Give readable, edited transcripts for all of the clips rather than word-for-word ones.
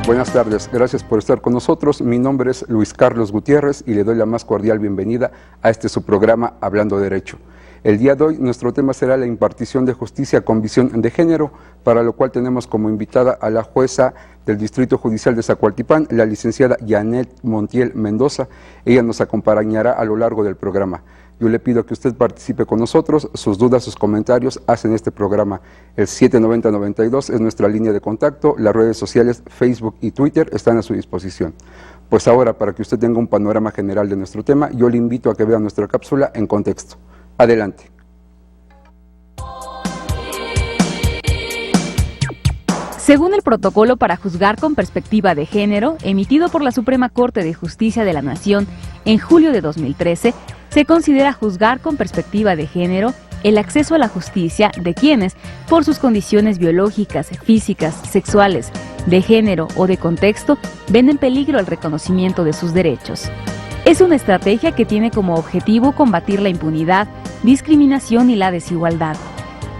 Buenas tardes, gracias por estar con nosotros. Mi nombre es Luis Carlos Gutiérrez y le doy la más cordial bienvenida a su programa Hablando Derecho. El día de hoy nuestro tema será la impartición de justicia con visión de género, para lo cual tenemos como invitada a la jueza del Distrito Judicial de Zacualtipán, la licenciada Janet Montiel Mendoza. Ella nos acompañará a lo largo del programa. Yo le pido que usted participe con nosotros, sus dudas, sus comentarios hacen este programa. El 790-92 es nuestra línea de contacto, las redes sociales Facebook y Twitter están a su disposición. Pues ahora, para que usted tenga un panorama general de nuestro tema, yo le invito a que vea nuestra cápsula en contexto. Adelante. Según el protocolo para juzgar con perspectiva de género, emitido por la Suprema Corte de Justicia de la Nación en julio de 2013, se considera juzgar con perspectiva de género el acceso a la justicia de quienes, por sus condiciones biológicas, físicas, sexuales, de género o de contexto, ven en peligro el reconocimiento de sus derechos. Es una estrategia que tiene como objetivo combatir la impunidad, discriminación y la desigualdad,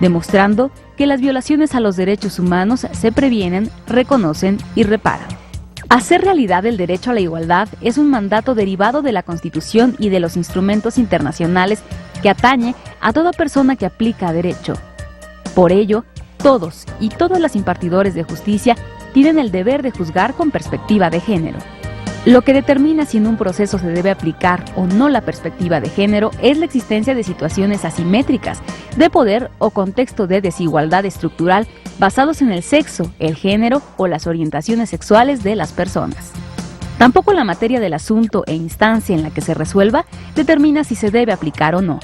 demostrando que las violaciones a los derechos humanos se previenen, reconocen y reparan. Hacer realidad el derecho a la igualdad es un mandato derivado de la Constitución y de los instrumentos internacionales que atañe a toda persona que aplica derecho. Por ello, todos y todas las impartidores de justicia tienen el deber de juzgar con perspectiva de género. Lo que determina si en un proceso se debe aplicar o no la perspectiva de género es la existencia de situaciones asimétricas de poder o contexto de desigualdad estructural basados en el sexo, el género o las orientaciones sexuales de las personas. Tampoco la materia del asunto e instancia en la que se resuelva determina si se debe aplicar o no.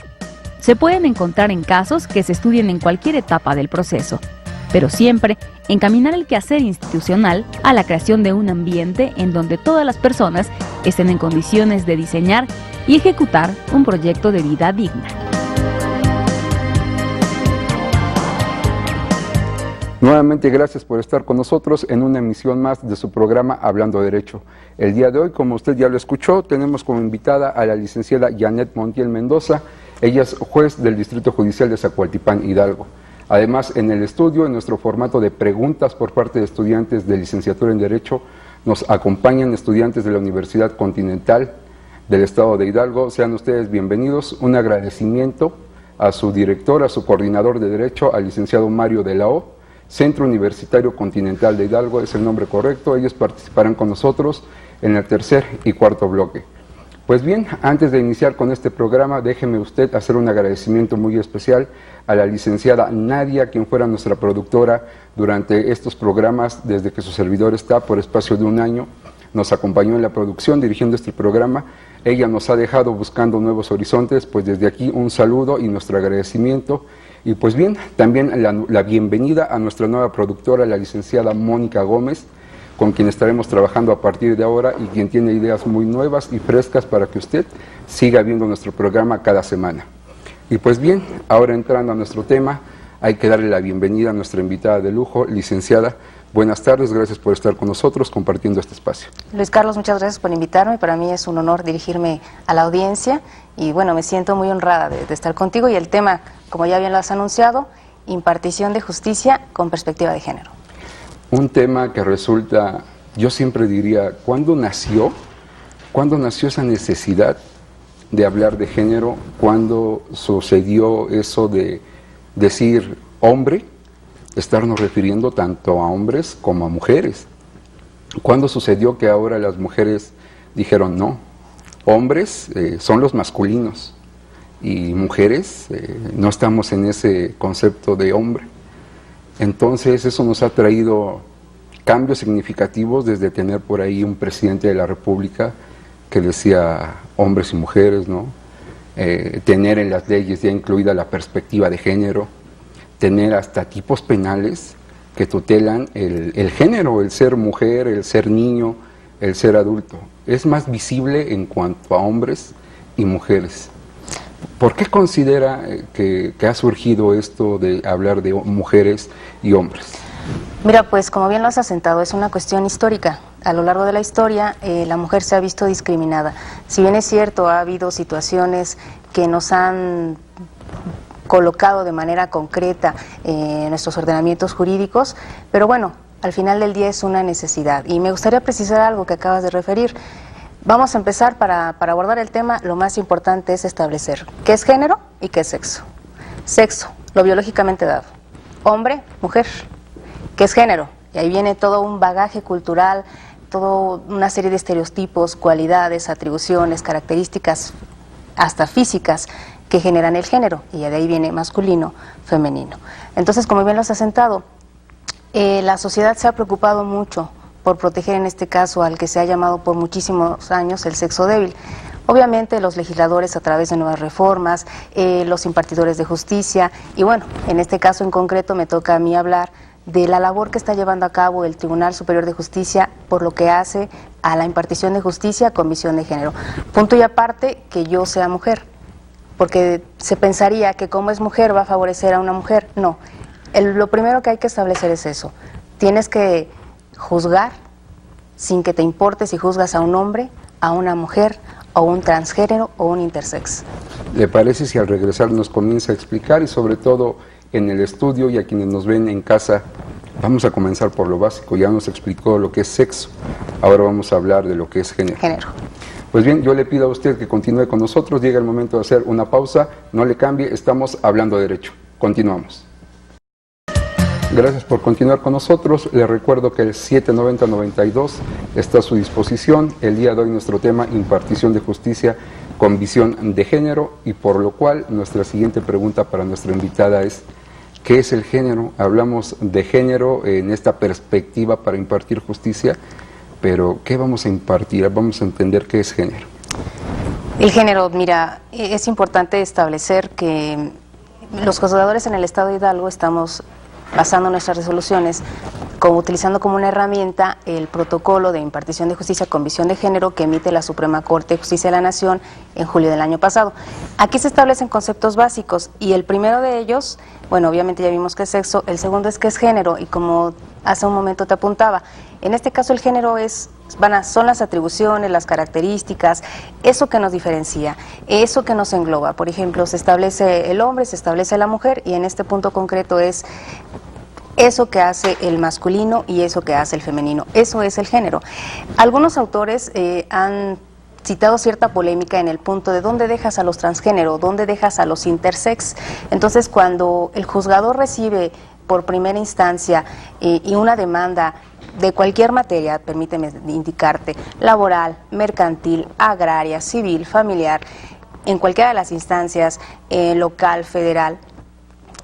Se pueden encontrar en casos que se estudien en cualquier etapa del proceso, pero siempre encaminar el quehacer institucional a la creación de un ambiente en donde todas las personas estén en condiciones de diseñar y ejecutar un proyecto de vida digna. Nuevamente gracias por estar con nosotros en una emisión más de su programa Hablando Derecho. El día de hoy, como usted ya lo escuchó, tenemos como invitada a la licenciada Janet Montiel Mendoza. Ella es juez del Distrito Judicial de Zacualtipán, Hidalgo. Además, en el estudio, en nuestro formato de preguntas por parte de estudiantes de licenciatura en Derecho, nos acompañan estudiantes de la Universidad Continental del Estado de Hidalgo. Sean ustedes bienvenidos. Un agradecimiento a su director, a su coordinador de Derecho, al licenciado Mario de la O. Centro Universitario Continental de Hidalgo es el nombre correcto. Ellos participarán con nosotros en el tercer y cuarto bloque. Pues bien, antes de iniciar con este programa, déjeme usted hacer un agradecimiento muy especial a la licenciada Nadia, quien fuera nuestra productora durante estos programas desde que su servidor está por espacio de un año. Nos acompañó en la producción dirigiendo este programa. Ella nos ha dejado buscando nuevos horizontes, pues desde aquí un saludo y nuestro agradecimiento. Y pues bien, también la bienvenida a nuestra nueva productora, la licenciada Mónica Gómez, con quien estaremos trabajando a partir de ahora y quien tiene ideas muy nuevas y frescas para que usted siga viendo nuestro programa cada semana. Y pues bien, ahora entrando a nuestro tema, hay que darle la bienvenida a nuestra invitada de lujo, licenciada. Buenas tardes, gracias por estar con nosotros compartiendo este espacio. Luis Carlos, muchas gracias por invitarme. Para mí es un honor dirigirme a la audiencia y bueno, me siento muy honrada de estar contigo. Y el tema, como ya bien lo has anunciado, impartición de justicia con perspectiva de género. Un tema que resulta, yo siempre diría, ¿cuándo nació esa necesidad de hablar de género? ¿Cuándo sucedió eso de decir hombre, estarnos refiriendo tanto a hombres como a mujeres? ¿Cuándo sucedió que ahora las mujeres dijeron no? Hombres son los masculinos y mujeres no estamos en ese concepto de hombre. Entonces eso nos ha traído cambios significativos desde tener por ahí un presidente de la República que decía hombres y mujeres, ¿no? Tener en las leyes ya incluida la perspectiva de género, tener hasta tipos penales que tutelan el género, el ser mujer, el ser niño, el ser adulto. Es más visible en cuanto a hombres y mujeres. ¿Por qué considera que ha surgido esto de hablar de mujeres y hombres? Mira, pues como bien lo has asentado, es una cuestión histórica. A lo largo de la historia, la mujer se ha visto discriminada. Si bien es cierto, ha habido situaciones que nos han colocado de manera concreta nuestros ordenamientos jurídicos, pero bueno, al final del día es una necesidad. Y me gustaría precisar algo que acabas de referir. Vamos a empezar para abordar el tema, lo más importante es establecer qué es género y qué es sexo. Sexo, lo biológicamente dado. Hombre, mujer. ¿Qué es género? Y ahí viene todo un bagaje cultural, toda una serie de estereotipos, cualidades, atribuciones, características, hasta físicas, que generan el género. Y de ahí viene masculino, femenino. Entonces, como bien lo has asentado, la sociedad se ha preocupado mucho por proteger en este caso al que se ha llamado por muchísimos años el sexo débil. Obviamente los legisladores a través de nuevas reformas, los impartidores de justicia y bueno, en este caso en concreto me toca a mí hablar de la labor que está llevando a cabo el Tribunal Superior de Justicia por lo que hace a la impartición de justicia con visión de género. Punto y aparte que yo sea mujer, porque se pensaría que como es mujer va a favorecer a una mujer. No, lo primero que hay que establecer es eso. Tienes que juzgar sin que te importe si juzgas a un hombre, a una mujer, o un transgénero o un intersex. ¿Le parece si al regresar nos comienza a explicar y sobre todo en el estudio y a quienes nos ven en casa, vamos a comenzar por lo básico? Ya nos explicó lo que es sexo, ahora vamos a hablar de lo que es género. Pues bien, yo le pido a usted que continúe con nosotros, llega el momento de hacer una pausa, no le cambie, estamos hablando derecho. Continuamos. Gracias por continuar con nosotros. Les recuerdo que el 790-92 está a su disposición. El día de hoy nuestro tema, impartición de justicia con visión de género, y por lo cual nuestra siguiente pregunta para nuestra invitada es, ¿qué es el género? Hablamos de género en esta perspectiva para impartir justicia, pero ¿qué vamos a impartir? Vamos a entender qué es género. El género, mira, es importante establecer que los juzgadores en el Estado de Hidalgo estamos basando nuestras resoluciones, utilizando como una herramienta el protocolo de impartición de justicia con visión de género que emite la Suprema Corte de Justicia de la Nación en julio del año pasado. Aquí se establecen conceptos básicos y el primero de ellos, bueno, obviamente ya vimos que es sexo, el segundo es que es género y como hace un momento te apuntaba, en este caso el género son las atribuciones, las características, eso que nos diferencia, eso que nos engloba. Por ejemplo, se establece el hombre, se establece la mujer y en este punto concreto es eso que hace el masculino y eso que hace el femenino. Eso es el género. Algunos autores han citado cierta polémica en el punto de dónde dejas a los transgénero, dónde dejas a los intersex. Entonces, cuando el juzgador recibe por primera instancia y una demanda de cualquier materia, permíteme indicarte, laboral, mercantil, agraria, civil, familiar, en cualquiera de las instancias, local, federal,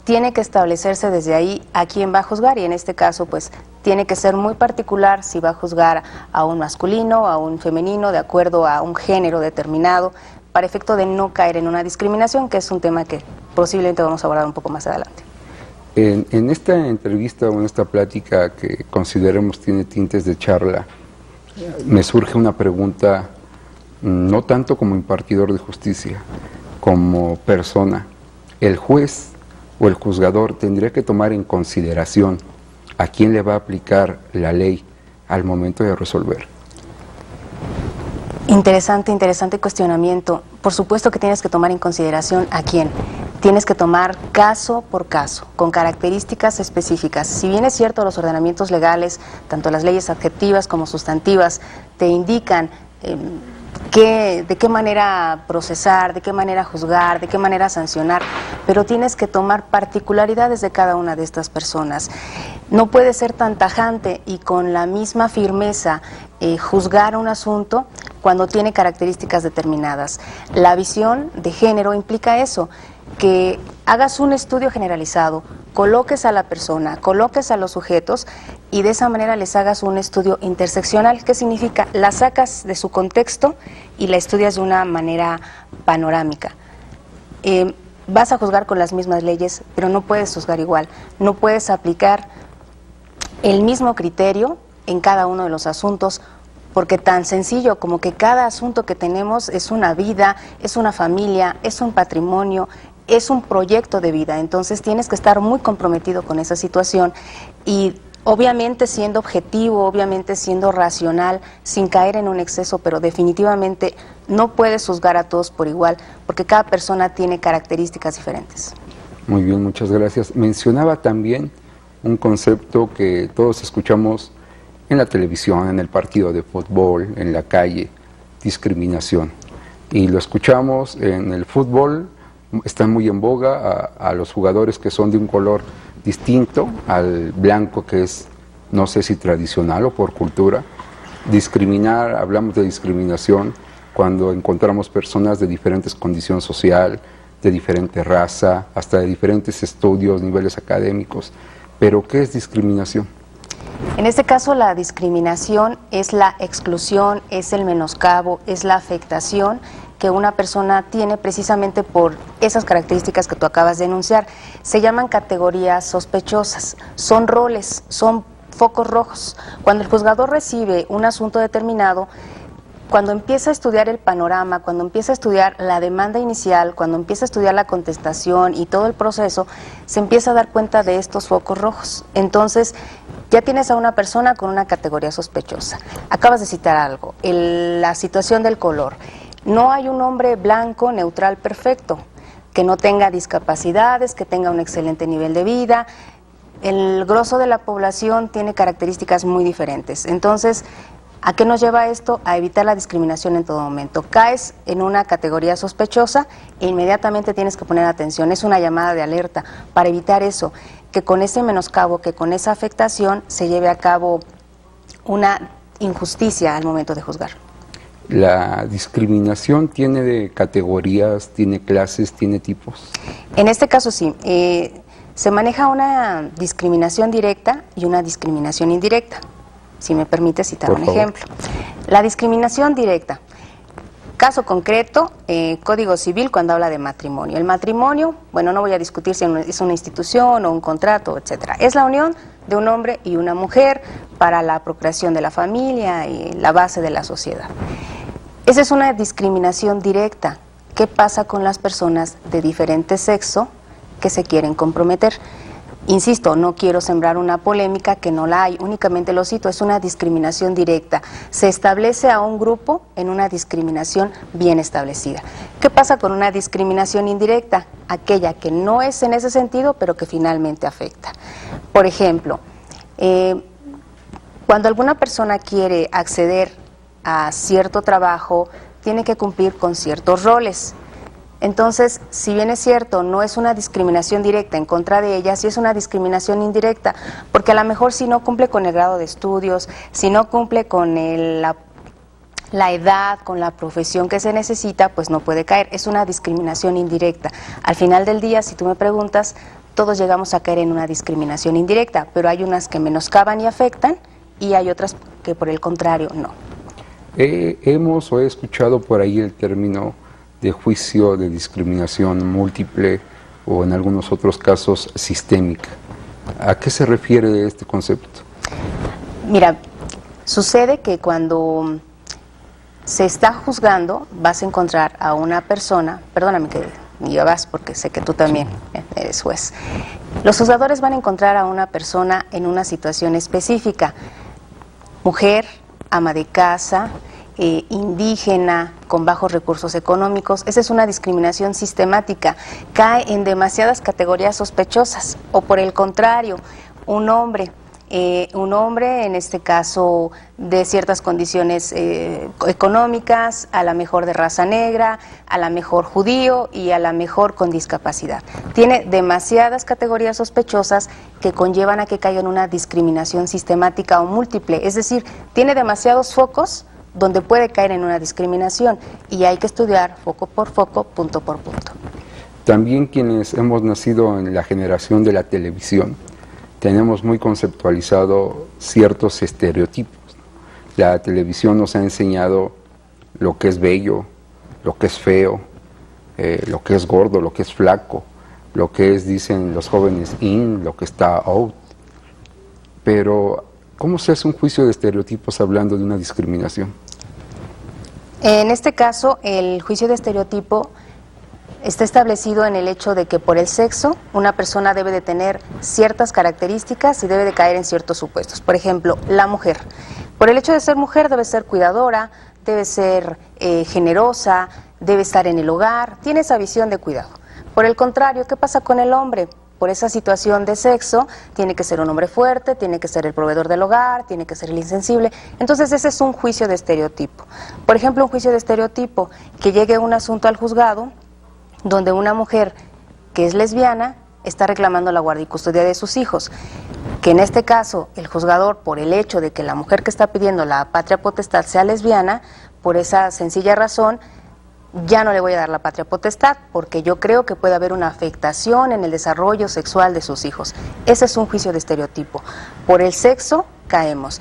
tiene que establecerse desde ahí a quién va a juzgar y en este caso pues tiene que ser muy particular si va a juzgar a un masculino, a un femenino, de acuerdo a un género determinado, para efecto de no caer en una discriminación, que es un tema que posiblemente vamos a abordar un poco más adelante. En esta entrevista o en esta plática que consideremos tiene tintes de charla, me surge una pregunta, no tanto como impartidor de justicia, como persona. ¿El juez o el juzgador tendría que tomar en consideración a quién le va a aplicar la ley al momento de resolver? Interesante cuestionamiento. Por supuesto que tienes que tomar en consideración a quién. Tienes que tomar caso por caso, con características específicas. Si bien es cierto, los ordenamientos legales, tanto las leyes adjetivas como sustantivas, te indican de qué manera procesar, de qué manera juzgar, de qué manera sancionar, pero tienes que tomar particularidades de cada una de estas personas. No puede ser tan tajante y con la misma firmeza juzgar un asunto cuando tiene características determinadas. La visión de género implica eso, que hagas un estudio generalizado, coloques a la persona, coloques a los sujetos y de esa manera les hagas un estudio interseccional. ¿Qué significa? La sacas de su contexto y la estudias de una manera panorámica. Vas a juzgar con las mismas leyes, pero no puedes juzgar igual. No puedes aplicar el mismo criterio en cada uno de los asuntos, porque tan sencillo como que cada asunto que tenemos es una vida, es una familia, es un patrimonio, es un proyecto de vida. Entonces tienes que estar muy comprometido con esa situación y obviamente siendo objetivo, obviamente siendo racional, sin caer en un exceso, pero definitivamente no puedes juzgar a todos por igual, porque cada persona tiene características diferentes. Muy bien, muchas gracias. Mencionaba también un concepto que todos escuchamos en la televisión, en el partido de fútbol, en la calle, discriminación. Y lo escuchamos en el fútbol, está muy en boga a los jugadores que son de un color distinto al blanco, que es, no sé si tradicional o por cultura. Discriminar, hablamos de discriminación cuando encontramos personas de diferentes condición social, de diferente raza, hasta de diferentes estudios, niveles académicos. Pero, ¿qué es discriminación? En este caso, la discriminación es la exclusión, es el menoscabo, es la afectación que una persona tiene precisamente por esas características que tú acabas de enunciar. Se llaman categorías sospechosas, son roles, son focos rojos. Cuando el juzgador recibe un asunto determinado, cuando empieza a estudiar el panorama, cuando empieza a estudiar la demanda inicial, cuando empieza a estudiar la contestación y todo el proceso, se empieza a dar cuenta de estos focos rojos. Entonces, ya tienes a una persona con una categoría sospechosa. Acabas de citar algo, la situación del color. No hay un hombre blanco, neutral, perfecto, que no tenga discapacidades, que tenga un excelente nivel de vida. El grosso de la población tiene características muy diferentes. Entonces, ¿a qué nos lleva esto? A evitar la discriminación en todo momento. Caes en una categoría sospechosa e inmediatamente tienes que poner atención. Es una llamada de alerta para evitar eso, que con ese menoscabo, que con esa afectación se lleve a cabo una injusticia al momento de juzgar. ¿La discriminación tiene de categorías, tiene clases, tiene tipos? En este caso sí. Se maneja una discriminación directa y una discriminación indirecta. Si me permite citar un ejemplo. La discriminación directa. Caso concreto, Código Civil cuando habla de matrimonio. El matrimonio, bueno, no voy a discutir si es una institución o un contrato, etcétera. Es la unión de un hombre y una mujer para la procreación de la familia y la base de la sociedad. Esa es una discriminación directa. ¿Qué pasa con las personas de diferente sexo que se quieren comprometer? Insisto, no quiero sembrar una polémica que no la hay, únicamente lo cito, es una discriminación directa. Se establece a un grupo en una discriminación bien establecida. ¿Qué pasa con una discriminación indirecta? Aquella que no es en ese sentido, pero que finalmente afecta. Por ejemplo, cuando alguna persona quiere acceder a cierto trabajo, tiene que cumplir con ciertos roles. Entonces, si bien es cierto, no es una discriminación directa en contra de ella, sí es una discriminación indirecta, porque a lo mejor si no cumple con el grado de estudios, si no cumple con la edad, con la profesión que se necesita, pues no puede caer. Es una discriminación indirecta. Al final del día, si tú me preguntas, todos llegamos a caer en una discriminación indirecta, pero hay unas que menoscaban y afectan y hay otras que por el contrario no. Hemos o he escuchado por ahí el término de juicio de discriminación múltiple o en algunos otros casos sistémica. ¿A qué se refiere este concepto? Mira, sucede que cuando se está juzgando vas a encontrar a una persona, perdóname que ya vas porque sé que tú también eres juez, los juzgadores van a encontrar a una persona en una situación específica, mujer, ama de casa, indígena, con bajos recursos económicos. Esa es una discriminación sistemática, cae en demasiadas categorías sospechosas, o por el contrario, un hombre en este caso de ciertas condiciones económicas, a la mejor de raza negra, a la mejor judío y a la mejor con discapacidad. Tiene demasiadas categorías sospechosas que conllevan a que caiga en una discriminación sistemática o múltiple, es decir, tiene demasiados focos donde puede caer en una discriminación y hay que estudiar foco por foco, punto por punto. También quienes hemos nacido en la generación de la televisión tenemos muy conceptualizado ciertos estereotipos. La televisión nos ha enseñado lo que es bello, lo que es feo, lo que es gordo, lo que es flaco, lo que es, dicen los jóvenes, in, lo que está out. Pero, ¿cómo se hace un juicio de estereotipos hablando de una discriminación? En este caso, el juicio de estereotipo está establecido en el hecho de que por el sexo una persona debe de tener ciertas características y debe de caer en ciertos supuestos. Por ejemplo, la mujer. Por el hecho de ser mujer debe ser cuidadora, debe ser generosa, debe estar en el hogar, tiene esa visión de cuidado. Por el contrario, ¿qué pasa con el hombre? por esa situación de sexo, tiene que ser un hombre fuerte, tiene que ser el proveedor del hogar, tiene que ser el insensible. Entonces ese es un juicio de estereotipo. Por ejemplo, un juicio de estereotipo, que llegue un asunto al juzgado donde una mujer que es lesbiana está reclamando la guardia y custodia de sus hijos, que en este caso el juzgador, por el hecho de que la mujer que está pidiendo la patria potestad sea lesbiana, por esa sencilla razón, ya no le voy a dar la patria potestad, porque yo creo que puede haber una afectación en el desarrollo sexual de sus hijos. Ese es un juicio de estereotipo. Por el sexo caemos.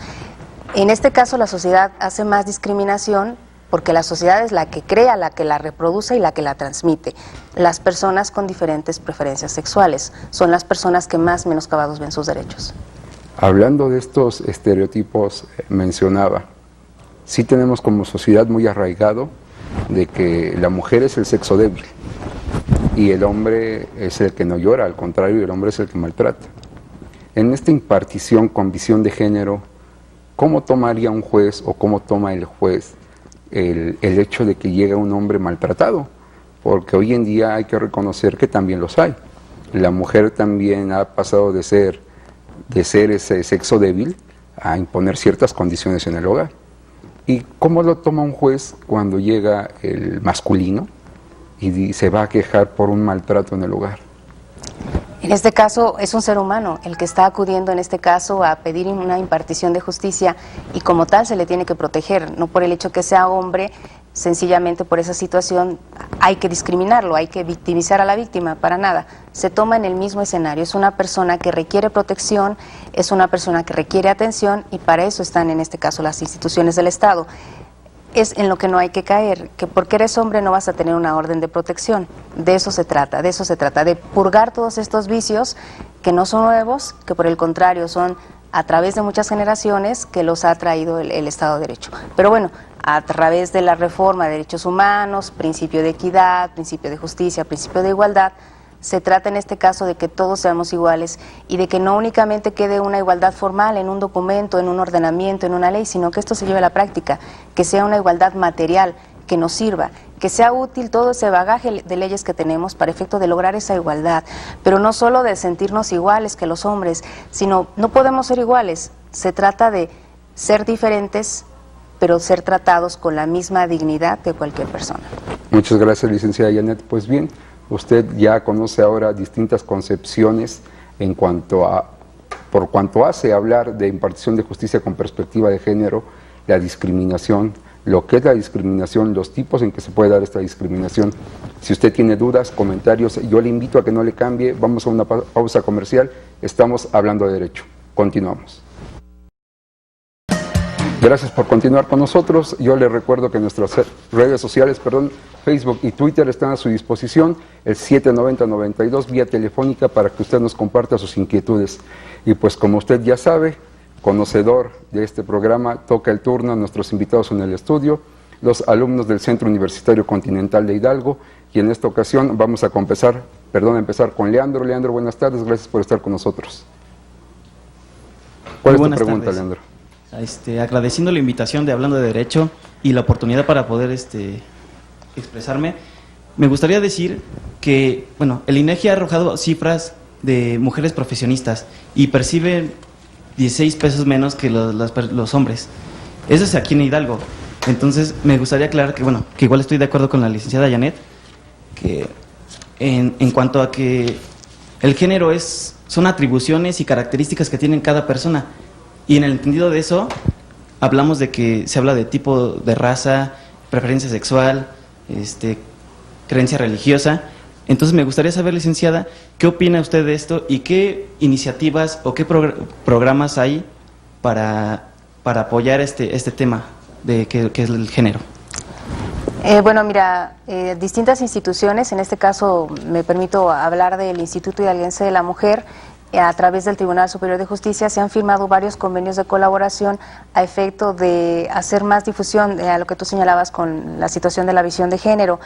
En este caso la sociedad hace más discriminación porque la sociedad es la que crea, la que la reproduce y la que la transmite. Las personas con diferentes preferencias sexuales son las personas que más menoscabados ven sus derechos. Hablando de estos estereotipos, mencionaba, sí tenemos como sociedad muy arraigado de que la mujer es el sexo débil y el hombre es el que no llora, al contrario, el hombre es el que maltrata. En esta impartición con visión de género, ¿cómo tomaría un juez o cómo toma el juez el hecho de que llega un hombre maltratado? Porque hoy en día hay que reconocer que también los hay. La mujer también ha pasado de ser ese sexo débil a imponer ciertas condiciones en el hogar. ¿Y cómo lo toma un juez cuando llega el masculino y se va a quejar por un maltrato en el hogar? En este caso es un ser humano el que está acudiendo en este caso a pedir una impartición de justicia y como tal se le tiene que proteger, no por el hecho que sea hombre, sencillamente por esa situación hay que discriminarlo, hay que victimizar a la víctima, para nada. Se toma en el mismo escenario, es una persona que requiere protección, es una persona que requiere atención y para eso están en este caso las instituciones del Estado. Es en lo que no hay que caer, que porque eres hombre no vas a tener una orden de protección. De eso se trata, de purgar todos estos vicios que no son nuevos, que por el contrario son a través de muchas generaciones que los ha traído el Estado de Derecho. Pero bueno, a través de la reforma de derechos humanos, principio de equidad, principio de justicia, principio de igualdad, se trata en este caso de que todos seamos iguales y de que no únicamente quede una igualdad formal en un documento, en un ordenamiento, en una ley, sino que esto se lleve a la práctica, que sea una igualdad material, que nos sirva, que sea útil todo ese bagaje de leyes que tenemos para efecto de lograr esa igualdad, pero no solo de sentirnos iguales que los hombres, sino no podemos ser iguales, se trata de ser diferentes, pero ser tratados con la misma dignidad que cualquier persona. Muchas gracias, licenciada Janet. Pues bien, usted ya conoce ahora distintas concepciones en cuanto a, por cuanto hace hablar de impartición de justicia con perspectiva de género, la discriminación, lo que es la discriminación, los tipos en que se puede dar esta discriminación. Si usted tiene dudas, comentarios, yo le invito a que no le cambie, vamos a una pausa comercial, estamos hablando de derecho. Continuamos. Gracias por continuar con nosotros. Yo les recuerdo que nuestras redes sociales, Facebook y Twitter están a su disposición, el 790-92 vía telefónica para que usted nos comparta sus inquietudes. Y pues como usted ya sabe, conocedor de este programa, toca el turno a nuestros invitados en el estudio, los alumnos del Centro Universitario Continental de Hidalgo, y en esta ocasión vamos a empezar con Leandro. Leandro, buenas tardes, gracias por estar con nosotros. ¿Cuál es tu pregunta, tardes, Leandro? Agradeciendo la invitación de Hablando de Derecho y la oportunidad para poder expresarme, me gustaría decir que, bueno, el INEGI ha arrojado cifras de mujeres profesionistas y perciben 16 pesos menos que los hombres. Eso es aquí en Hidalgo. Entonces, me gustaría aclarar que, bueno, que igual estoy de acuerdo con la licenciada Janet, que en cuanto a que el género son atribuciones y características que tiene cada persona. Y en el entendido de eso, hablamos de que se habla de tipo de raza, preferencia sexual, creencia religiosa. Entonces me gustaría saber, licenciada, ¿qué opina usted de esto y qué iniciativas o qué programas hay para apoyar este tema de que es el género? Bueno, mira, distintas instituciones, en este caso me permito hablar del Instituto Hidalguense de la Mujer, a través del Tribunal Superior de Justicia se han firmado varios convenios de colaboración a efecto de hacer más difusión a lo que tú señalabas con la situación de la visión de género.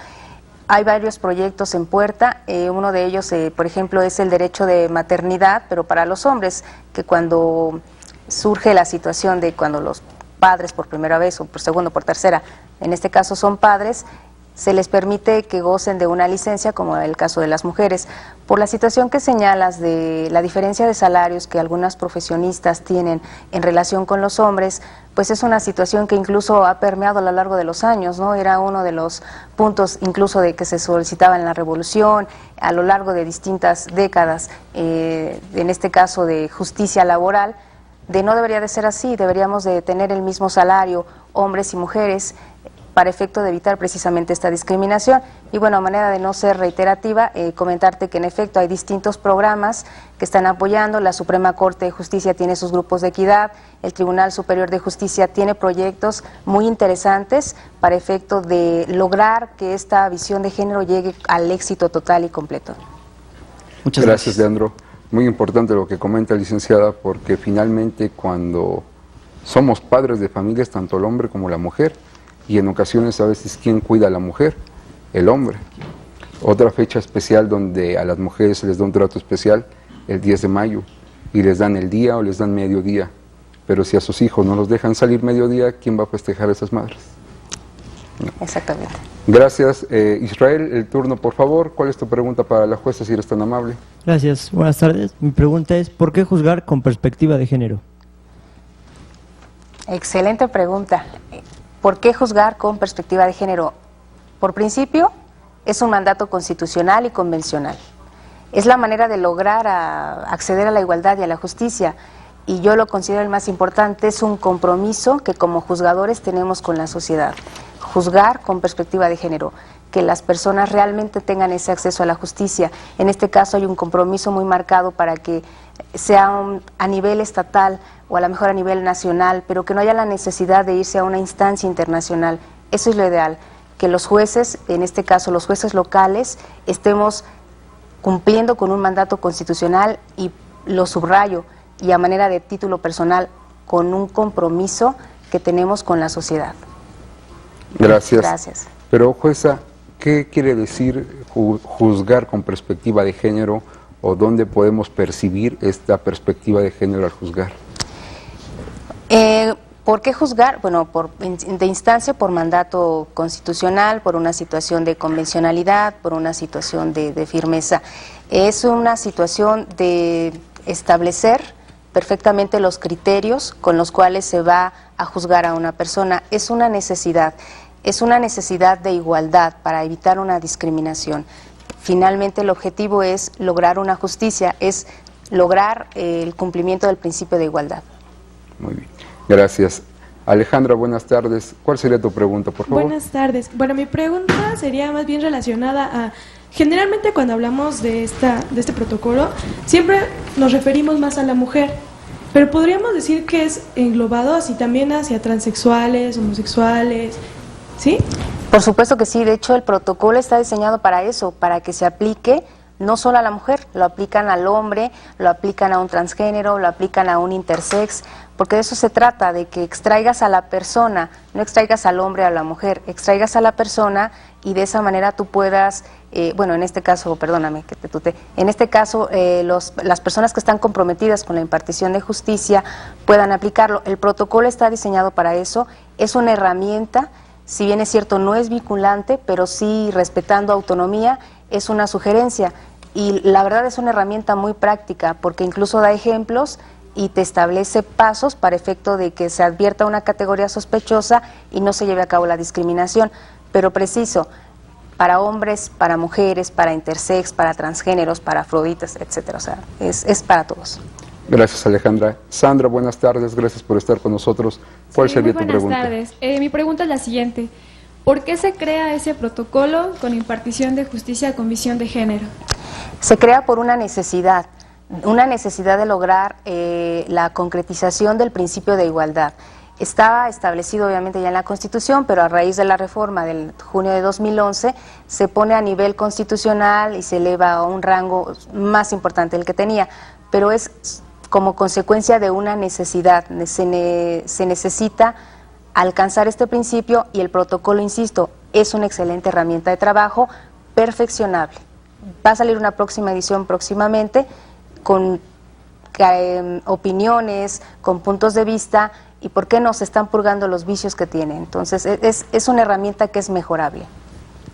Hay varios proyectos en puerta, uno de ellos, por ejemplo, es el derecho de maternidad, pero para los hombres, que cuando surge la situación de cuando los padres por primera vez o por segunda o por tercera, en este caso son padres, se les permite que gocen de una licencia, como el caso de las mujeres. Por la situación que señalas de la diferencia de salarios que algunas profesionistas tienen en relación con los hombres, pues es una situación que incluso ha permeado a lo largo de los años, ¿no? Era uno de los puntos incluso de que se solicitaba en la Revolución, a lo largo de distintas décadas, en este caso de justicia laboral, de no debería de ser así, deberíamos de tener el mismo salario, hombres y mujeres, para efecto de evitar precisamente esta discriminación. Y bueno, a manera de no ser reiterativa, comentarte que en efecto hay distintos programas que están apoyando. La Suprema Corte de Justicia tiene sus grupos de equidad, el Tribunal Superior de Justicia tiene proyectos muy interesantes para efecto de lograr que esta visión de género llegue al éxito total y completo. Muchas gracias, Leandro. Muy importante lo que comenta, licenciada, porque finalmente cuando somos padres de familias, tanto el hombre como la mujer, y en ocasiones a veces ¿quién cuida a la mujer? El hombre. Otra fecha especial donde a las mujeres se les da un trato especial, el 10 de mayo, y les dan el día o les dan mediodía. Pero si a sus hijos no los dejan salir mediodía, ¿quién va a festejar a esas madres? No. Exactamente. Gracias. Israel, el turno, por favor. ¿Cuál es tu pregunta para la jueza, si eres tan amable? Gracias. Buenas tardes. Mi pregunta es, ¿por qué juzgar con perspectiva de género? Excelente pregunta. ¿Por qué juzgar con perspectiva de género? Por principio, es un mandato constitucional y convencional. Es la manera de lograr acceder a la igualdad y a la justicia. Y yo lo considero el más importante, es un compromiso que como juzgadores tenemos con la sociedad. Juzgar con perspectiva de género, que las personas realmente tengan ese acceso a la justicia. En este caso hay un compromiso muy marcado para que sea a nivel estatal o a lo mejor a nivel nacional, pero que no haya la necesidad de irse a una instancia internacional. Eso es lo ideal, que los jueces, en este caso los jueces locales, estemos cumpliendo con un mandato constitucional y lo subrayo, y a manera de título personal, con un compromiso que tenemos con la sociedad. Gracias. Gracias. Pero, jueza, ¿qué quiere decir juzgar con perspectiva de género, o dónde podemos percibir esta perspectiva de género al juzgar? ¿Por qué juzgar? Bueno, de instancia por mandato constitucional, por una situación de convencionalidad, por una situación de firmeza. Es una situación de establecer perfectamente los criterios con los cuales se va a juzgar a una persona. Es una necesidad de igualdad para evitar una discriminación. Finalmente el objetivo es lograr una justicia, es lograr el cumplimiento del principio de igualdad. Muy bien, gracias. Alejandra, buenas tardes. ¿Cuál sería tu pregunta, por favor? Buenas tardes. Bueno, mi pregunta sería más bien relacionada a... Generalmente cuando hablamos de este protocolo, siempre nos referimos más a la mujer, pero podríamos decir que es englobado así también hacia transexuales, homosexuales, ¿sí? Por supuesto que sí, de hecho el protocolo está diseñado para eso, para que se aplique no solo a la mujer, lo aplican al hombre, lo aplican a un transgénero, lo aplican a un intersex, porque de eso se trata, de que extraigas a la persona, no extraigas al hombre o a la mujer, extraigas a la persona y de esa manera tú puedas, bueno, en este caso, perdóname que te tuteé, en este caso las personas que están comprometidas con la impartición de justicia puedan aplicarlo. El protocolo está diseñado para eso, es una herramienta, si bien es cierto no es vinculante, pero sí respetando autonomía, es una sugerencia. Y la verdad es una herramienta muy práctica porque incluso da ejemplos y te establece pasos para efecto de que se advierta una categoría sospechosa y no se lleve a cabo la discriminación. Pero preciso, para hombres, para mujeres, para intersex, para transgéneros, para afroditas, etcétera. O sea, es para todos. Gracias, Alejandra. Sandra, buenas tardes. Gracias por estar con nosotros. ¿Cuál sería tu pregunta? Buenas tardes. Mi pregunta es la siguiente. ¿Por qué se crea ese protocolo con impartición de justicia con visión de género? Se crea por una necesidad de lograr la concretización del principio de igualdad. Estaba establecido obviamente ya en la Constitución, pero a raíz de la reforma del junio de 2011 se pone a nivel constitucional y se eleva a un rango más importante del que tenía, pero es como consecuencia de una necesidad, se necesita alcanzar este principio y el protocolo, insisto, es una excelente herramienta de trabajo, perfeccionable. Va a salir una próxima edición próximamente con opiniones, con puntos de vista y por qué no se están purgando los vicios que tiene. Entonces es una herramienta que es mejorable.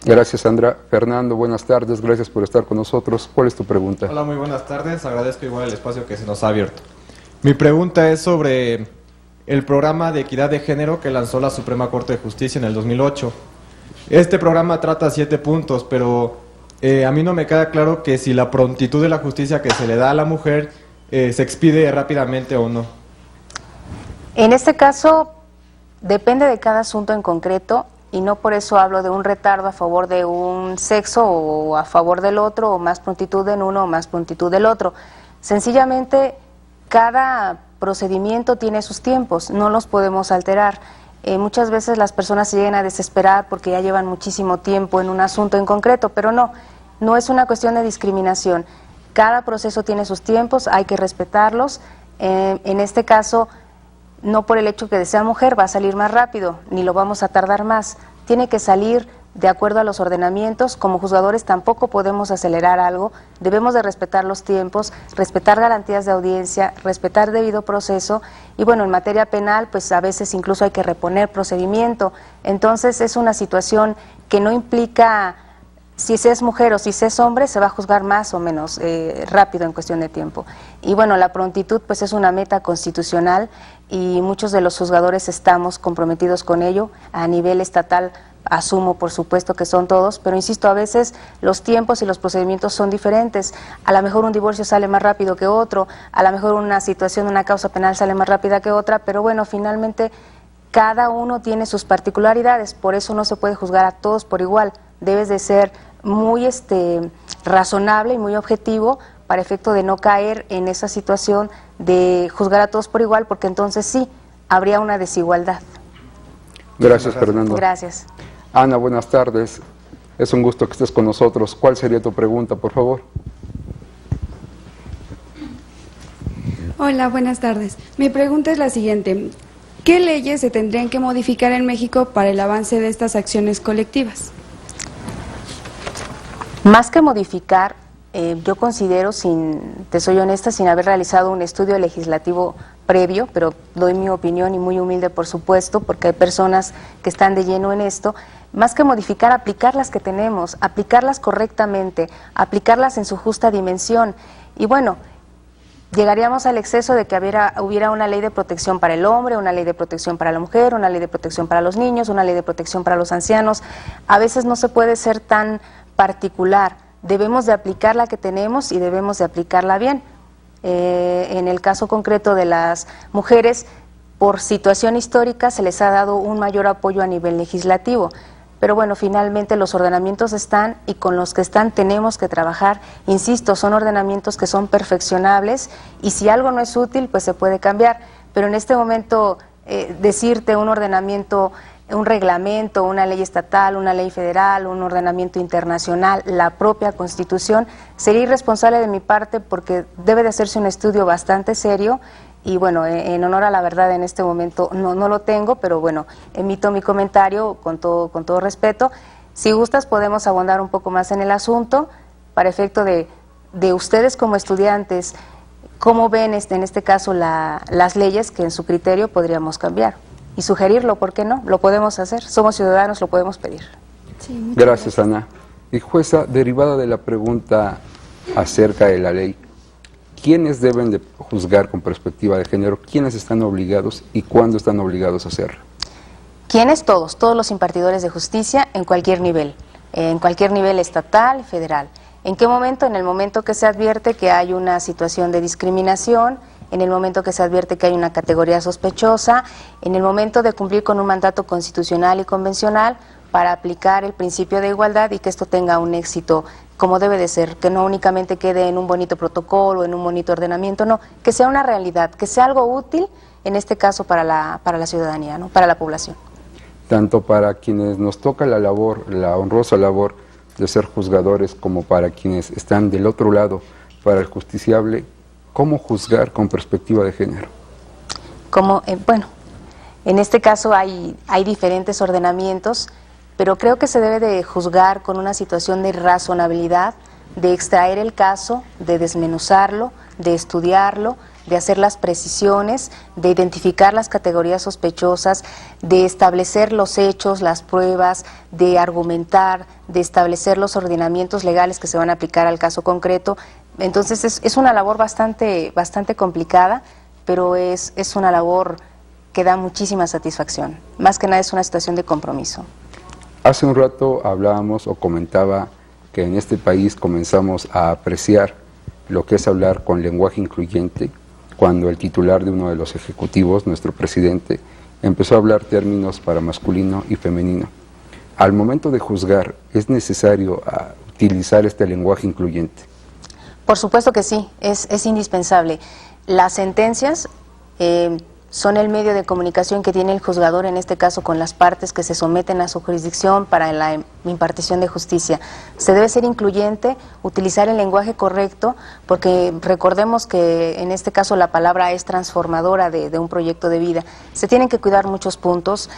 Gracias, Sandra. Fernando, buenas tardes, gracias por estar con nosotros. ¿Cuál es tu pregunta? Hola, muy buenas tardes. Agradezco igual el espacio que se nos ha abierto. Mi pregunta es sobre el programa de equidad de género que lanzó la Suprema Corte de Justicia en el 2008. Este programa trata 7 puntos, pero a mí no me queda claro que si la prontitud de la justicia que se le da a la mujer se expide rápidamente o no. En este caso, depende de cada asunto en concreto y no por eso hablo de un retardo a favor de un sexo o a favor del otro, o más prontitud en uno o más prontitud del otro. Sencillamente, cada procedimiento tiene sus tiempos, no los podemos alterar. Muchas veces las personas se llegan a desesperar porque ya llevan muchísimo tiempo en un asunto en concreto, pero no es una cuestión de discriminación. Cada proceso tiene sus tiempos, hay que respetarlos. En este caso, no por el hecho que sea mujer va a salir más rápido, ni lo vamos a tardar más. Tiene que salir de acuerdo a los ordenamientos. Como juzgadores tampoco podemos acelerar algo, debemos de respetar los tiempos, respetar garantías de audiencia, respetar debido proceso y bueno, en materia penal pues a veces incluso hay que reponer procedimiento. Entonces es una situación que no implica si se es mujer o si se es hombre, se va a juzgar más o menos rápido en cuestión de tiempo. Y bueno, la prontitud pues es una meta constitucional y muchos de los juzgadores estamos comprometidos con ello. A nivel estatal asumo por supuesto que son todos, pero insisto, a veces los tiempos y los procedimientos son diferentes. A lo mejor un divorcio sale más rápido que otro, a lo mejor una situación, una causa penal sale más rápida que otra, pero bueno, finalmente cada uno tiene sus particularidades, por eso no se puede juzgar a todos por igual. Debes de ser muy razonable y muy objetivo para efecto de no caer en esa situación de juzgar a todos por igual, porque entonces sí, habría una desigualdad. Gracias, Fernando. Gracias. Ana, buenas tardes. Es un gusto que estés con nosotros. ¿Cuál sería tu pregunta, por favor? Hola, buenas tardes. Mi pregunta es la siguiente. ¿Qué leyes se tendrían que modificar en México para el avance de estas acciones colectivas? Más que modificar, yo considero, te soy honesta, sin haber realizado un estudio legislativo previo, pero doy mi opinión y muy humilde por supuesto, porque hay personas que están de lleno en esto, más que modificar, aplicar las que tenemos, aplicarlas correctamente, aplicarlas en su justa dimensión. Y bueno, llegaríamos al exceso de que hubiera una ley de protección para el hombre, una ley de protección para la mujer, una ley de protección para los niños, una ley de protección para los ancianos. A veces no se puede ser tan particular, debemos de aplicar la que tenemos y debemos de aplicarla bien. En el caso concreto de las mujeres, por situación histórica se les ha dado un mayor apoyo a nivel legislativo, pero bueno, finalmente los ordenamientos están y con los que están tenemos que trabajar. Insisto, son ordenamientos que son perfeccionables y si algo no es útil, pues se puede cambiar, pero en este momento decirte un ordenamiento, un reglamento, una ley estatal, una ley federal, un ordenamiento internacional, la propia Constitución, sería irresponsable de mi parte porque debe de hacerse un estudio bastante serio y bueno, en honor a la verdad en este momento no lo tengo, pero bueno, emito mi comentario con todo respeto. Si gustas podemos abundar un poco más en el asunto para efecto de ustedes como estudiantes, cómo ven en este caso las leyes que en su criterio podríamos cambiar. Y sugerirlo, ¿por qué no? Lo podemos hacer, somos ciudadanos, lo podemos pedir. Sí, Gracias, Ana. Y jueza, derivada de la pregunta acerca de la ley, ¿quiénes deben de juzgar con perspectiva de género? ¿Quiénes están obligados y cuándo están obligados a hacerlo? ¿Quiénes? Todos los impartidores de justicia en cualquier nivel estatal, federal. ¿En qué momento? En el momento que se advierte que hay una situación de discriminación, en el momento que se advierte que hay una categoría sospechosa, en el momento de cumplir con un mandato constitucional y convencional para aplicar el principio de igualdad y que esto tenga un éxito como debe de ser, que no únicamente quede en un bonito protocolo, en un bonito ordenamiento, no, que sea una realidad, que sea algo útil, en este caso para la ciudadanía, ¿no? Para la población. Tanto para quienes nos toca la labor, la honrosa labor de ser juzgadores, como para quienes están del otro lado, para el justiciable, ¿cómo juzgar con perspectiva de género? Bueno, en este caso hay diferentes ordenamientos, pero creo que se debe de juzgar con una situación de razonabilidad, de extraer el caso, de desmenuzarlo, de estudiarlo, de hacer las precisiones, de identificar las categorías sospechosas, de establecer los hechos, las pruebas, de argumentar, de establecer los ordenamientos legales que se van a aplicar al caso concreto. Entonces es una labor bastante complicada, pero es una labor que da muchísima satisfacción. Más que nada es una situación de compromiso. Hace un rato hablábamos o comentaba que en este país comenzamos a apreciar lo que es hablar con lenguaje incluyente, cuando el titular de uno de los ejecutivos, nuestro presidente, empezó a hablar términos para masculino y femenino. Al momento de juzgar, ¿es necesario utilizar este lenguaje incluyente? Por supuesto que sí, es indispensable. Las sentencias son el medio de comunicación que tiene el juzgador, en este caso con las partes que se someten a su jurisdicción para la impartición de justicia. Se debe ser incluyente, utilizar el lenguaje correcto, porque recordemos que en este caso la palabra es transformadora de un proyecto de vida. Se tienen que cuidar muchos puntos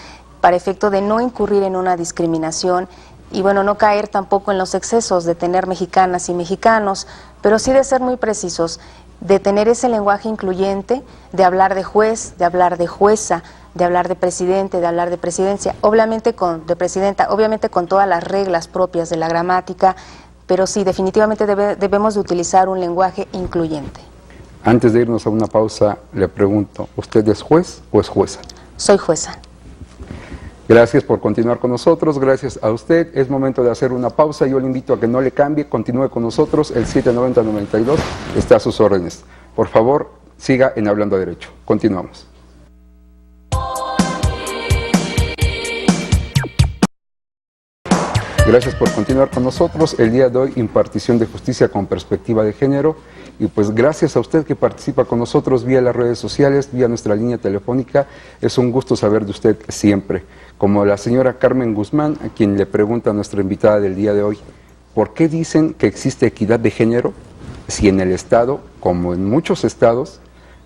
para efecto de no incurrir en una discriminación y bueno, no caer tampoco en los excesos de tener mexicanas y mexicanos, pero sí de ser muy precisos, de tener ese lenguaje incluyente, de hablar de juez, de hablar de jueza, de hablar de presidente, de hablar de presidencia, obviamente de presidenta, obviamente con todas las reglas propias de la gramática, pero sí, definitivamente debemos de utilizar un lenguaje incluyente. Antes de irnos a una pausa, le pregunto, ¿usted es juez o es jueza? Soy jueza. Gracias por continuar con nosotros, gracias a usted. Es momento de hacer una pausa. Yo le invito a que no le cambie, continúe con nosotros. El 790-92 está a sus órdenes. Por favor, siga en Hablando Derecho. Continuamos. Gracias por continuar con nosotros. El día de hoy, impartición de justicia con perspectiva de género. Y pues gracias a usted que participa con nosotros vía las redes sociales, vía nuestra línea telefónica. Es un gusto saber de usted siempre. Como la señora Carmen Guzmán, a quien le pregunta a nuestra invitada del día de hoy, ¿por qué dicen que existe equidad de género si en el Estado, como en muchos estados,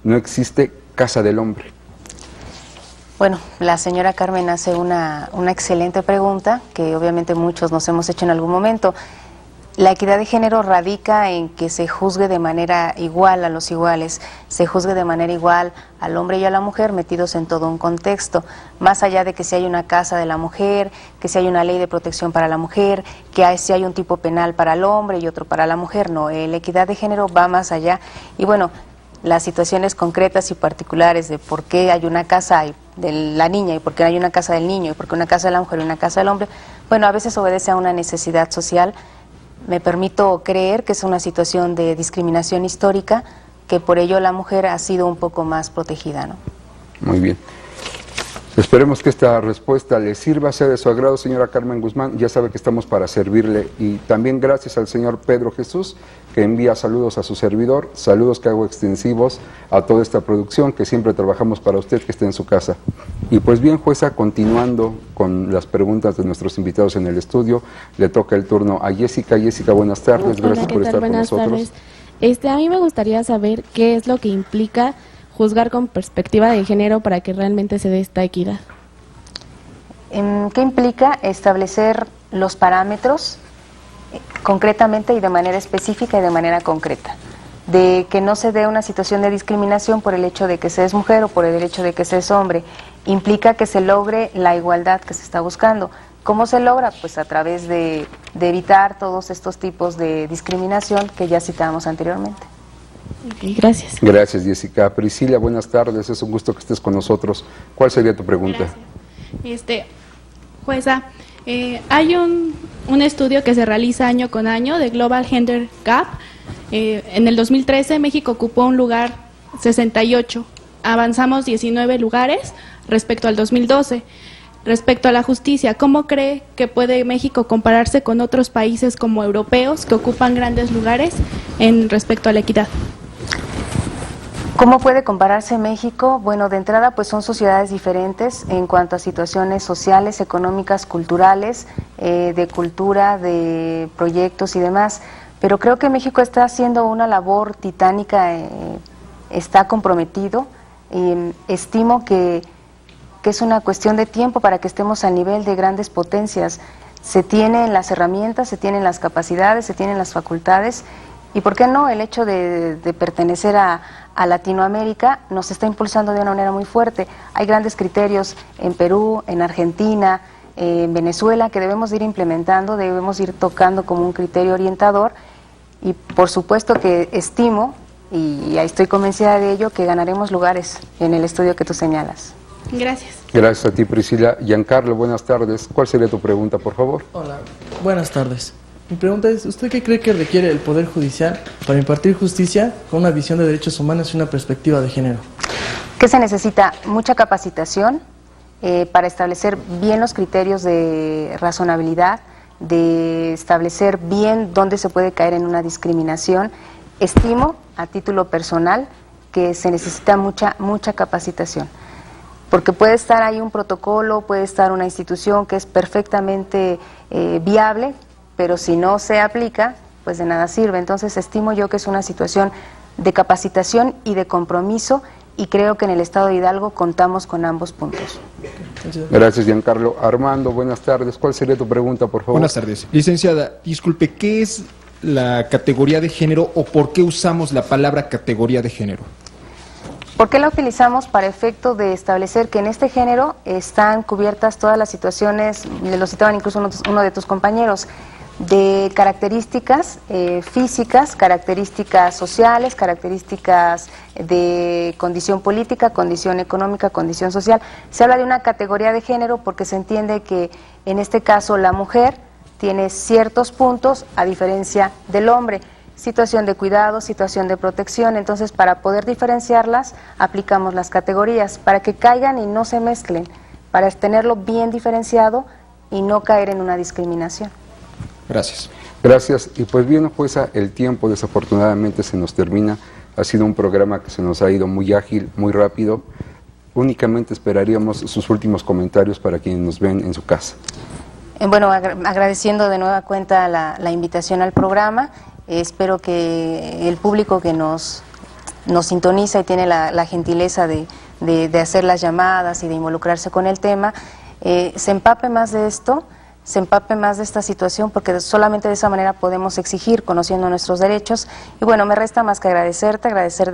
no existe Casa del Hombre? Bueno, la señora Carmen hace una excelente pregunta que obviamente muchos nos hemos hecho en algún momento. La equidad de género radica en que se juzgue de manera igual a los iguales, se juzgue de manera igual al hombre y a la mujer metidos en todo un contexto, más allá de que si hay una casa de la mujer, que si hay una ley de protección para la mujer, que si hay un tipo penal para el hombre y otro para la mujer. No, la equidad de género va más allá y bueno, las situaciones concretas y particulares de por qué hay una casa de la niña y por qué hay una casa del niño y por qué una casa de la mujer y una casa del hombre, bueno, a veces obedece a una necesidad social. Me permito creer que es una situación de discriminación histórica, que por ello la mujer ha sido un poco más protegida, ¿no? Muy bien. Esperemos que esta respuesta le sirva, sea de su agrado, señora Carmen Guzmán. Ya sabe que estamos para servirle. Y también gracias al señor Pedro Jesús, que envía saludos a su servidor, saludos que hago extensivos a toda esta producción, que siempre trabajamos para usted, que esté en su casa. Y pues bien, jueza, continuando con las preguntas de nuestros invitados en el estudio, le toca el turno a Jessica. Jessica, buenas tardes, gracias por estar con nosotros. Buenas tardes. A mí me gustaría saber qué es lo que implica juzgar con perspectiva de género para que realmente se dé esta equidad. ¿Qué implica? Establecer los parámetros concretamente y de manera específica y de manera concreta, de que no se dé una situación de discriminación por el hecho de que se es mujer o por el hecho de que se es hombre. Implica que se logre la igualdad que se está buscando. ¿Cómo se logra? Pues a través de evitar todos estos tipos de discriminación que ya citábamos anteriormente. Okay, gracias. Gracias, Jessica. Priscila, buenas tardes, es un gusto que estés con nosotros. ¿Cuál sería tu pregunta? Gracias. Jueza, hay un estudio que se realiza año con año de Global Gender Gap. En el 2013 México ocupó un lugar 68, avanzamos 19 lugares respecto al 2012. Respecto a la justicia, ¿cómo cree que puede México compararse con otros países como europeos que ocupan grandes lugares en respecto a la equidad? ¿Cómo puede compararse México? Bueno, de entrada pues son sociedades diferentes en cuanto a situaciones sociales, económicas, culturales, de cultura, de proyectos y demás, pero creo que México está haciendo una labor titánica, está comprometido, estimo que es una cuestión de tiempo para que estemos al nivel de grandes potencias. Se tienen las herramientas, se tienen las capacidades, se tienen las facultades Y por qué no, el hecho de pertenecer a Latinoamérica nos está impulsando de una manera muy fuerte. Hay grandes criterios en Perú, en Argentina, en Venezuela, que debemos ir implementando, debemos ir tocando como un criterio orientador, y por supuesto que estimo, y estoy convencida de ello, que ganaremos lugares en el estudio que tú señalas. Gracias. Gracias a ti, Priscila. Giancarlo, buenas tardes. ¿Cuál sería tu pregunta, por favor? Hola, buenas tardes. Mi pregunta es, ¿usted qué cree que requiere el Poder Judicial para impartir justicia con una visión de derechos humanos y una perspectiva de género? ¿Qué se necesita? Mucha capacitación para establecer bien los criterios de razonabilidad, de establecer bien dónde se puede caer en una discriminación. Estimo, a título personal, que se necesita mucha capacitación, porque puede estar ahí un protocolo, puede estar una institución que es perfectamente viable, pero si no se aplica, pues de nada sirve. Entonces estimo yo que es una situación de capacitación y de compromiso, y creo que en el Estado de Hidalgo contamos con ambos puntos. Gracias, Giancarlo. Armando, buenas tardes. ¿Cuál sería tu pregunta, por favor? Buenas tardes. Licenciada, disculpe, ¿qué es la categoría de género o por qué usamos la palabra categoría de género? ¿Por qué la utilizamos? Para efecto de establecer que en este género están cubiertas todas las situaciones, lo citaban incluso uno de tus compañeros, de características físicas, características sociales, características de condición política, condición económica, condición social. Se habla de una categoría de género porque se entiende que en este caso la mujer tiene ciertos puntos a diferencia del hombre, situación de cuidado, situación de protección. Entonces, para poder diferenciarlas aplicamos las categorías para que caigan y no se mezclen, para tenerlo bien diferenciado y no caer en una discriminación. Gracias. Gracias. Y pues bien, jueza, el tiempo desafortunadamente se nos termina. Ha sido un programa que se nos ha ido muy ágil, muy rápido. Únicamente esperaríamos sus últimos comentarios para quienes nos ven en su casa. Bueno, agradeciendo de nueva cuenta la invitación al programa. Espero que el público que nos sintoniza y tiene la gentileza de hacer las llamadas y de involucrarse con el tema, se empape más de esto, se empape más de esta situación, porque solamente de esa manera podemos exigir, conociendo nuestros derechos. Y bueno, me resta más que agradecer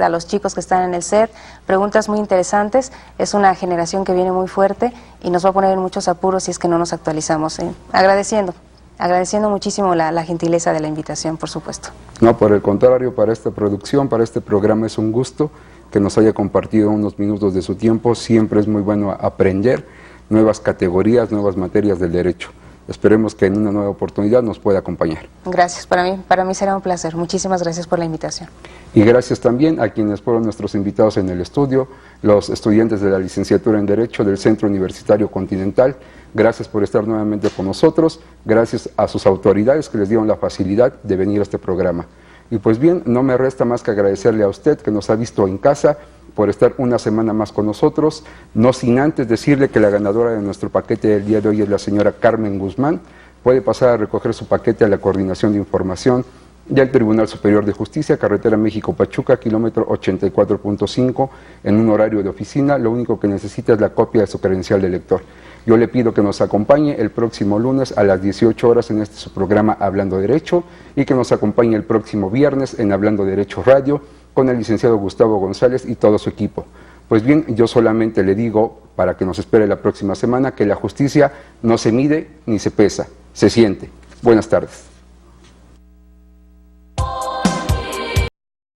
a los chicos que están en el set, preguntas muy interesantes. Es una generación que viene muy fuerte y nos va a poner en muchos apuros si es que no nos actualizamos. Agradeciendo muchísimo la gentileza de la invitación, por supuesto. No, por el contrario, para esta producción, para este programa es un gusto que nos haya compartido unos minutos de su tiempo. Siempre es muy bueno aprender nuevas categorías, nuevas materias del derecho. Esperemos que en una nueva oportunidad nos pueda acompañar. Gracias, para mí será un placer. Muchísimas gracias por la invitación. Y gracias también a quienes fueron nuestros invitados en el estudio, los estudiantes de la licenciatura en Derecho del Centro Universitario Continental. Gracias por estar nuevamente con nosotros, gracias a sus autoridades que les dieron la facilidad de venir a este programa. Y pues bien, no me resta más que agradecerle a usted que nos ha visto en casa, por estar una semana más con nosotros, no sin antes decirle que la ganadora de nuestro paquete del día de hoy es la señora Carmen Guzmán. Puede pasar a recoger su paquete a la Coordinación de Información y al Tribunal Superior de Justicia, Carretera México-Pachuca, kilómetro 84.5, en un horario de oficina. Lo único que necesita es la copia de su credencial de lector. Yo le pido que nos acompañe el próximo lunes a las 18 horas en su programa Hablando Derecho, y que nos acompañe el próximo viernes en Hablando Derecho Radio con el licenciado Gustavo González y todo su equipo. Pues bien, yo solamente le digo, para que nos espere la próxima semana, que la justicia no se mide ni se pesa, se siente. Buenas tardes.